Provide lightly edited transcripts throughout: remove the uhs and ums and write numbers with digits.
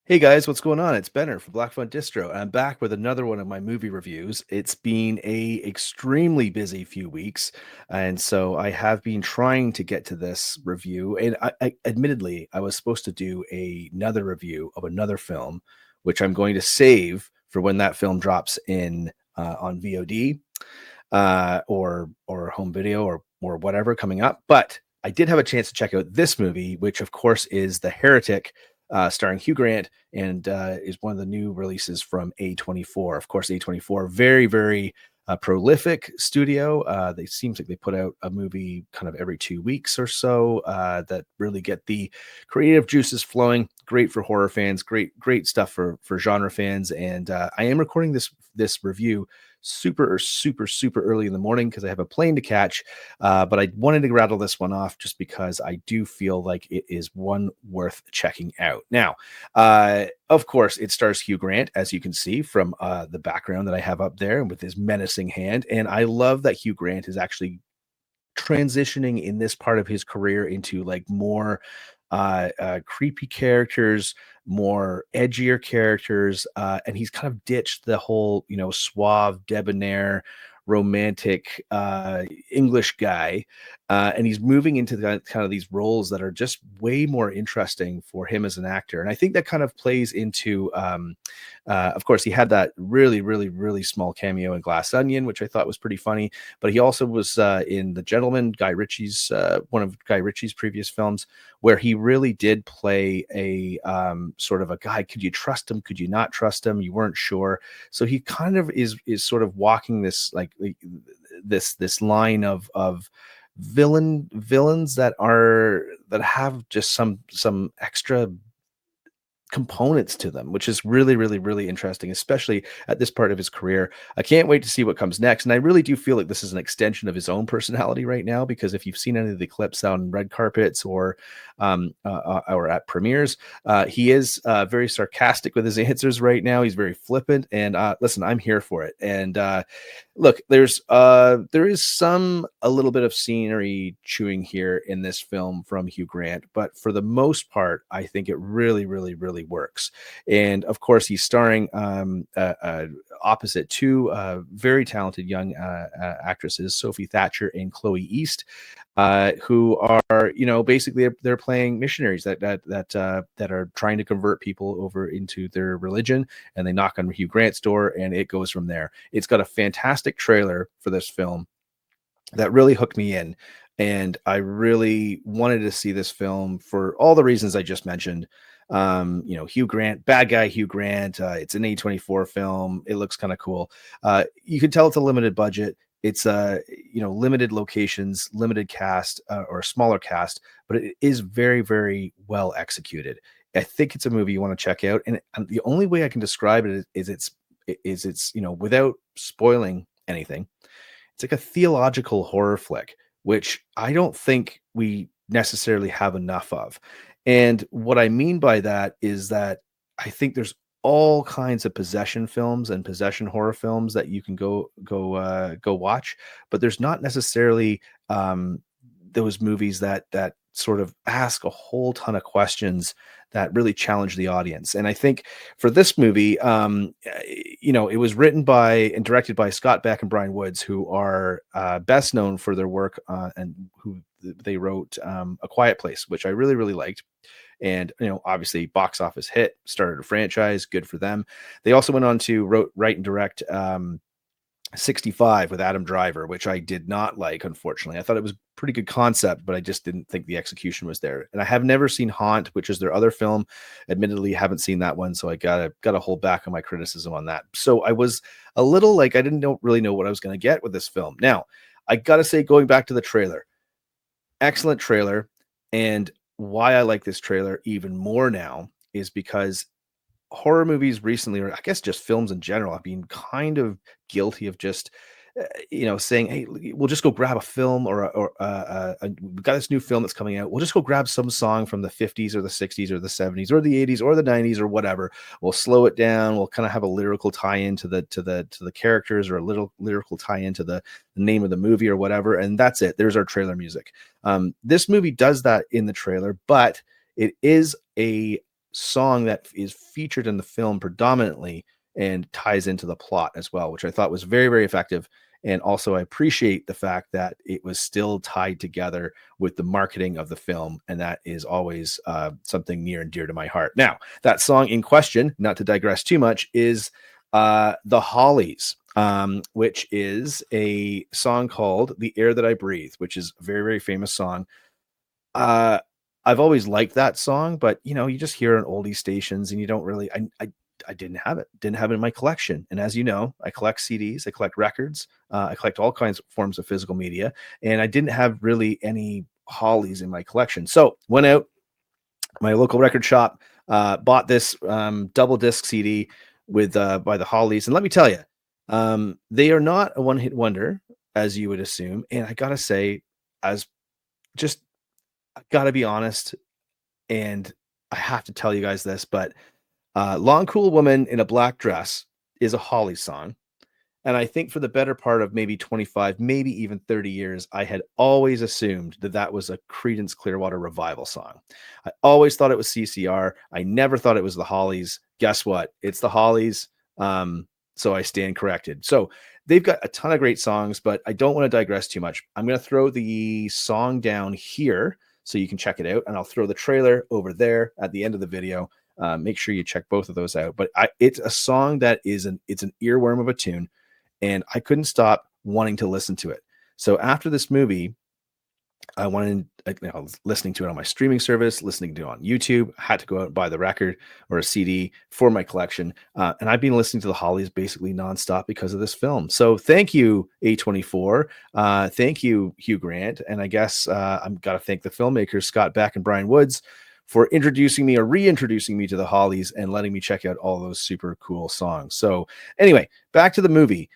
Hey guys, what's going on? It's Benner from Black Fun Distro. I'm back with another one of my movie reviews. It's been a extremely busy few weeks, and so I have been trying to get to this review. And admittedly, I was supposed to do another review of another film, which I'm going to save for when that film drops in on VOD or home video or whatever coming up. But I did have a chance to check out this movie, which of course is The Heretic, starring Hugh Grant, and is one of the new releases from A24. Of course, A24, very, very prolific studio. They seems like they put out a movie kind of every 2 weeks or so that really get the creative juices flowing. Great for horror fans, great stuff for genre fans. And I am recording this review super early in the morning because I have a plane to catch. But I wanted to rattle this one off just because I do feel like it is one worth checking out. Now, of course, it stars Hugh Grant, as you can see from the background that I have up there with his menacing hand. And I love that Hugh Grant is actually transitioning in this part of his career into like more creepy characters, more edgier characters, and he's kind of ditched the whole, suave, debonair, romantic English guy, and he's moving into the kind of these roles that are just way more interesting for him as an actor. And I think that kind of plays into, of course, he had that really small cameo in Glass Onion, which I thought was pretty funny. But he also was in The Gentleman, Guy Ritchie's one of Guy Ritchie's previous films, where he really did play a sort of a guy. Could you trust him? Could you not trust him? You weren't sure. So he kind of is sort of walking this like this line of villains that have just some extra components to them, which is really interesting, especially at this part of his career. I can't wait to see what comes next. And I really do feel like this is an extension of his own personality right now, because if you've seen any of the clips on red carpets or at premieres, he is very sarcastic with his answers right now. He's very flippant. And listen, I'm here for it. And look, there is a little bit of scenery chewing here in this film from Hugh Grant, but for the most part, I think it really works. And of course, he's starring opposite two very talented young actresses, Sophie Thatcher and Chloe East, who are, basically they're playing missionaries that are trying to convert people over into their religion, and they knock on Hugh Grant's door, and it goes from there. It's got a fantastic trailer for this film that really hooked me in, and I really wanted to see this film for all the reasons I just mentioned. Hugh Grant, bad guy Hugh Grant. It's an A24 film. It looks kind of cool. You can tell it's a limited budget. It's limited locations, limited cast, or a smaller cast, but it is very well executed. I think it's a movie you want to check out, and the only way I can describe it is it's without spoiling anything. It's like a theological horror flick, which I don't think we necessarily have enough of. And what I mean by that is that I think there's all kinds of possession films and possession horror films that you can go watch, but there's not necessarily those movies that sort of ask a whole ton of questions that really challenge the audience. And I think for this movie, it was written by and directed by Scott Beck and Brian Woods, who are best known for their work and who they wrote A Quiet Place, which I really liked. And obviously box office hit, started a franchise, good for them. They also went on to write and direct 65 with Adam Driver, which I did not like, unfortunately. I thought it was a pretty good concept, but I just didn't think the execution was there. And I have never seen Haunt, which is their other film. Admittedly, haven't seen that one, so I gotta hold back on my criticism on that. So I was a little like, I didn't really know what I was going to get with this film. Now, I gotta say, going back to the trailer, excellent trailer. And why I like this trailer even more now is because horror movies recently, or I guess just films in general, have been kind of guilty of just saying, hey, we'll just go grab a film, or we've got this new film that's coming out, we'll just go grab some song from the 50s or the 60s or the 70s or the 80s or the 90s or whatever. We'll slow it down, we'll kind of have a lyrical tie-in to the characters, or a little lyrical tie-in to the name of the movie or whatever, and that's it. There's our trailer music. This movie does that in the trailer, but it is a song that is featured in the film predominantly and ties into the plot as well, which I thought was very, very effective. And also, I appreciate the fact that it was still tied together with the marketing of the film. And that is always something near and dear to my heart. Now, that song in question, not to digress too much, is The Hollies, which is a song called The Air That I Breathe, which is a very, very famous song. Uh, I've always liked that song, but you just hear it on oldie stations and you don't really, I didn't have it in my collection. And as you know, I collect CDs, I collect records, I collect all kinds of forms of physical media, and I didn't have really any Hollies in my collection. So went out my local record shop, bought this double disc CD with by the Hollies, and let me tell you, they are not a one hit wonder as you would assume. And I gotta say, as just I gotta be honest, and I have to tell you guys this, but Long Cool Woman in a Black Dress is a Holly song. And I think for the better part of maybe 25, maybe even 30 years, I had always assumed that that was a Creedence Clearwater Revival song. I always thought it was CCR. I never thought it was the Hollies. Guess what? It's the Hollies. So I stand corrected. So they've got a ton of great songs, but I don't want to digress too much. I'm going to throw the song down here so you can check it out. And I'll throw the trailer over there at the end of the video. Make sure you check both of those out. But it's a song that it's an earworm of a tune, and I couldn't stop wanting to listen to it. So after this movie, I was listening to it on my streaming service, listening to it on YouTube. I had to go out and buy the record or a CD for my collection. And I've been listening to the Hollies basically nonstop because of this film. So thank you, A24. Thank you, Hugh Grant. And I guess I've got to thank the filmmakers, Scott Beck and Brian Woods, for introducing me or reintroducing me to the Hollies and letting me check out all those super cool songs. So anyway, back to the movie.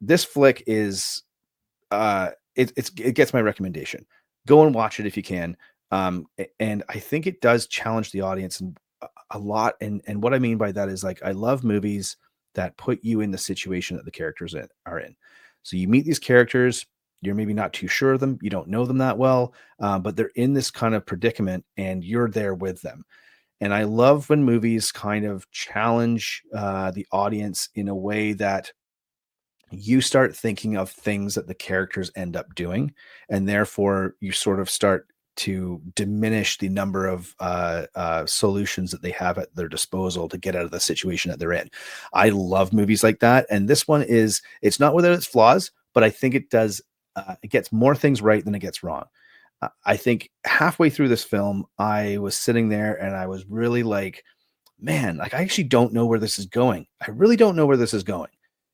This flick is it gets my recommendation. Go and watch it if you can. And I think it does challenge the audience a lot. And what I mean by that is, like, I love movies that put you in the situation that the characters are in. So you meet these characters, you're maybe not too sure of them, you don't know them that well, but they're in this kind of predicament and you're there with them. And I love when movies kind of challenge the audience in a way that you start thinking of things that the characters end up doing, and therefore you sort of start to diminish the number of solutions that they have at their disposal to get out of the situation that they're in. I love movies like that, and this one it's not without its flaws, but I think it does. It gets more things right than it gets wrong. I think halfway through this film, I was sitting there and I was really like, man, like, I actually don't know where this is going. I really don't know where this is going.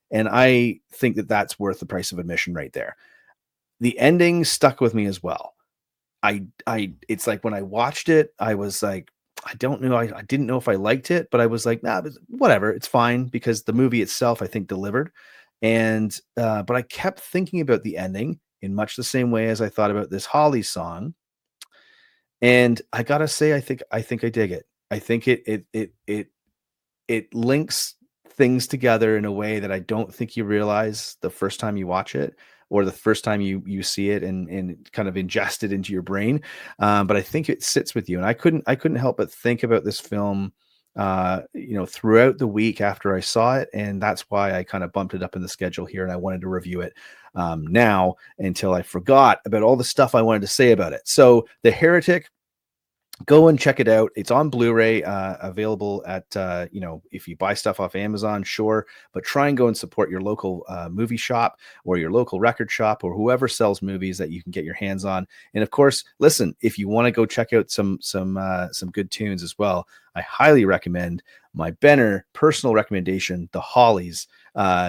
And I think that that's worth the price of admission right there. The ending stuck with me as well. It's like when I watched it, I was like, I don't know. I didn't know if I liked it, but I was like, nah, whatever. It's fine, because the movie itself, I think, delivered. And, but I kept thinking about the ending in much the same way as I thought about this Holly song. And I gotta say, I think I dig it. I think it links things together in a way that I don't think you realize the first time you watch it, or the first time you see it and kind of ingest it into your brain. But I think it sits with you. And I couldn't help but think about this film, throughout the week after I saw it. And that's why I kind of bumped it up in the schedule here. And I wanted to review it now, until I forgot about all the stuff I wanted to say about it. So The Heretic, go and check it out. It's on Blu-ray, available at, if you buy stuff off Amazon, sure, but try and go and support your local movie shop or your local record shop or whoever sells movies that you can get your hands on. And of course, listen, if you want to go check out some good tunes as well, I highly recommend my Benner personal recommendation, The Hollies.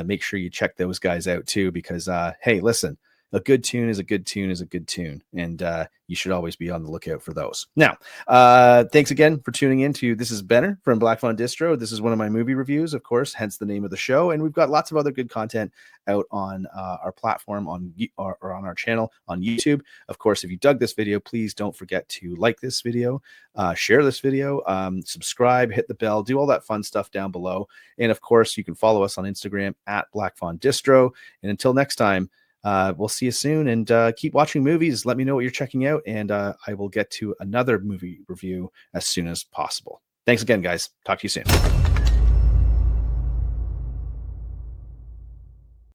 Make sure you check those guys out too, because hey, listen, a good tune is a good tune is a good tune. And you should always be on the lookout for those. Now, thanks again for tuning in to This is Benner from Black Fawn Distro. This is one of my movie reviews, of course, hence the name of the show. And we've got lots of other good content out on our platform or on our channel on YouTube. Of course, if you dug this video, please don't forget to like this video, share this video, subscribe, hit the bell, do all that fun stuff down below. And of course, you can follow us on Instagram at Black Fawn Distro. And until next time, we'll see you soon, and keep watching movies. Let me know what you're checking out, and I will get to another movie review as soon as possible. Thanks again, guys. Talk to you soon.